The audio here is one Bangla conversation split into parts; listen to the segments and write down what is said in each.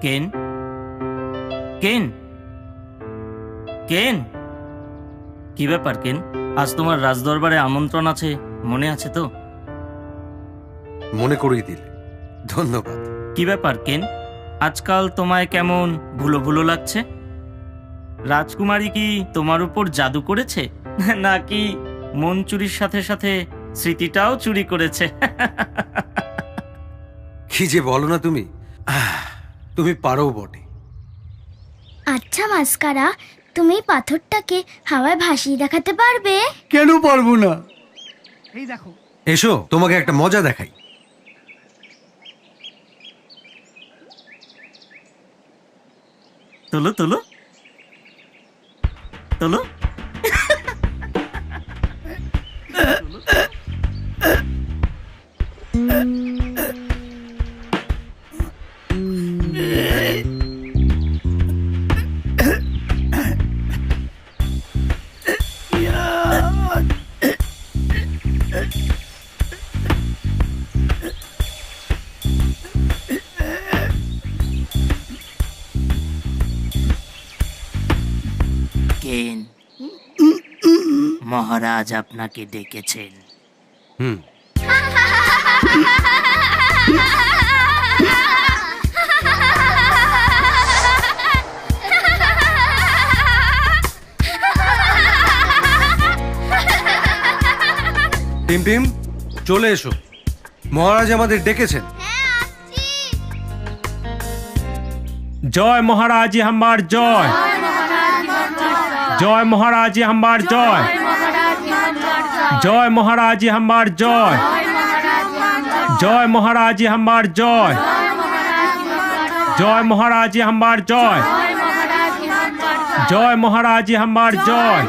কেন, কেন, কেন, কি ব্যাপার কেন? আজ তোমার রাজদরবারে আমন্ত্রণ আছে, মনে আছে তো? মনে করিয়ে দিলে ধন্যবাদ। কি ব্যাপার কেন, আজকাল তোমায় কেমন ভুলো ভুলো লাগছে? রাজকুমারী কি তোমার উপর জাদু করেছে, নাকি মন চুরির সাথে সাথে স্মৃতিটাও চুরি করেছে? কি যে বলো না তুমি, তুমি পারো বটে। আচ্ছা মাস্কারা, তুমি পাথরটাকে হাওয়ায় ভাসিয়ে দেখাতে পারবে? কেন পারবো না? এই দেখো, এসো তোমাকে একটা মজা দেখাই। তোলো তোলো তোলো। কেন, মহারাজ আপনাকে ডেকেছেন। হুম, টিম টিম চলে এসো, মহারাজ আমাদের ডেকেছেন। জয় মহারাজ হাম্বার জয়, জয় মহারাজ হাম্বার জয়, জয় মহারাজ হাম্বার জয়, জয় মহারাজ হাম্বার জয়, জয় মহারাজ হাম্বার জয়, জয় মহারাজ হাম্বার জয়।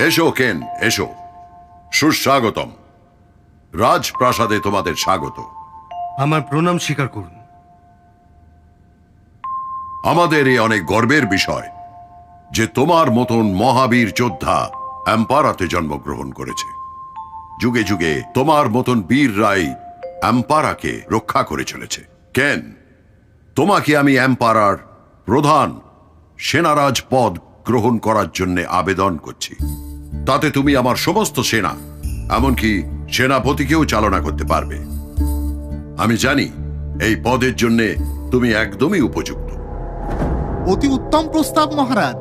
এসো কেন, এসো, সুস্বাগতম। রাজপ্রাসাদে তোমাদের স্বাগত। আমার প্রণাম স্বীকার করুন। আমাদের এ অনেক গর্বের বিষয় যে তোমার মতন মহাবীর যোদ্ধা অ্যাম্পারাতে জন্মগ্রহণ করেছে। যুগে যুগে তোমার মতন বীররাই অ্যাম্পারাকে রক্ষা করে চলেছে। কেন, তোমাকে আমি অ্যাম্পারার প্রধান সেনারাজ পদ গ্রহণ করার জন্য আবেদন করছি। তাতে তুমি আমার সমস্ত সেনা, এমনকি সেনাপতিকেও চালনা করতে পারবে। আমি জানি এই পদের জন্য তুমি একদমই উপযুক্ত। অতি উত্তম প্রস্তাব মহারাজ।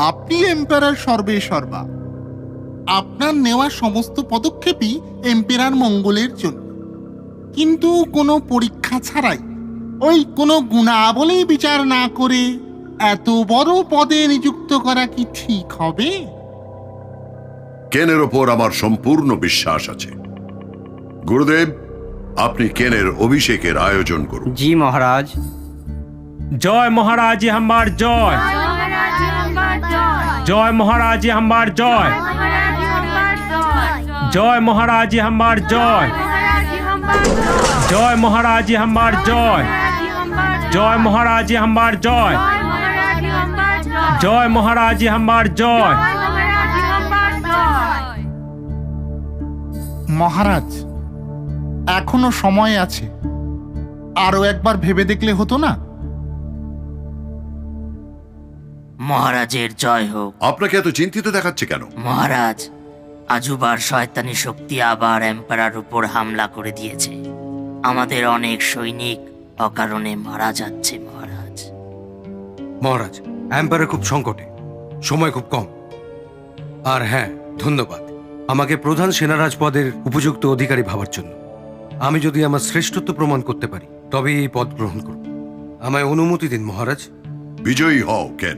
আপনি এম্পারার সর্বে সর্বা। আপনার নেওয়া সমস্ত পদক্ষেপই এম্পারার মঙ্গলের জন্য। কিন্তু কোনো পরীক্ষা ছাড়াই, ওই কোনো গুণাবলী বিচার না করে এত বড় পদে নিযুক্ত করা কি ঠিক হবে? কেনের ওপর আমার সম্পূর্ণ বিশ্বাস আছে। গুরুদেব, আপনি কেনের অভিষেকের আয়োজন করুন। জি মহারাজ। জয় মহারাজ হাম্বার জয়, জয় মহারাজ হাম্বার জয়, জয় মহারাজ হাম্বার জয়, জয় মহারাজ হাম্বার জয়, জয় মহারাজ হাম্বার জয়, জয় মহারাজ হাম্বার জয়। মহারাজ, এখনো সময় আছে। আরো একবার ভেবে দেখলে হতো না? মহারাজের জয় হোক। আপনাকে এত চিন্তিত দেখাচ্ছে কেন? মহারাজ, আজুবার শয়তানি শক্তি আবার এম্পারার উপর হামলা করে দিয়েছে। আমাদের অনেক সৈনিক অকারণে মারা যাচ্ছে মহারাজ। মহারাজ, এম্পায়ার খুব সংকটে, সময় খুব কম। আর হ্যাঁ, ধন্যবাদ আমাকে প্রধান সেনারাজ পদের উপযুক্ত অধিকারী ভাবার জন্য। আমি যদি আমার শ্রেষ্ঠত্ব প্রমাণ করতে পারি তবে এই পদ গ্রহণ করব। আমায় অনুমতি দিন মহারাজ। বিজয়ী হও কেন।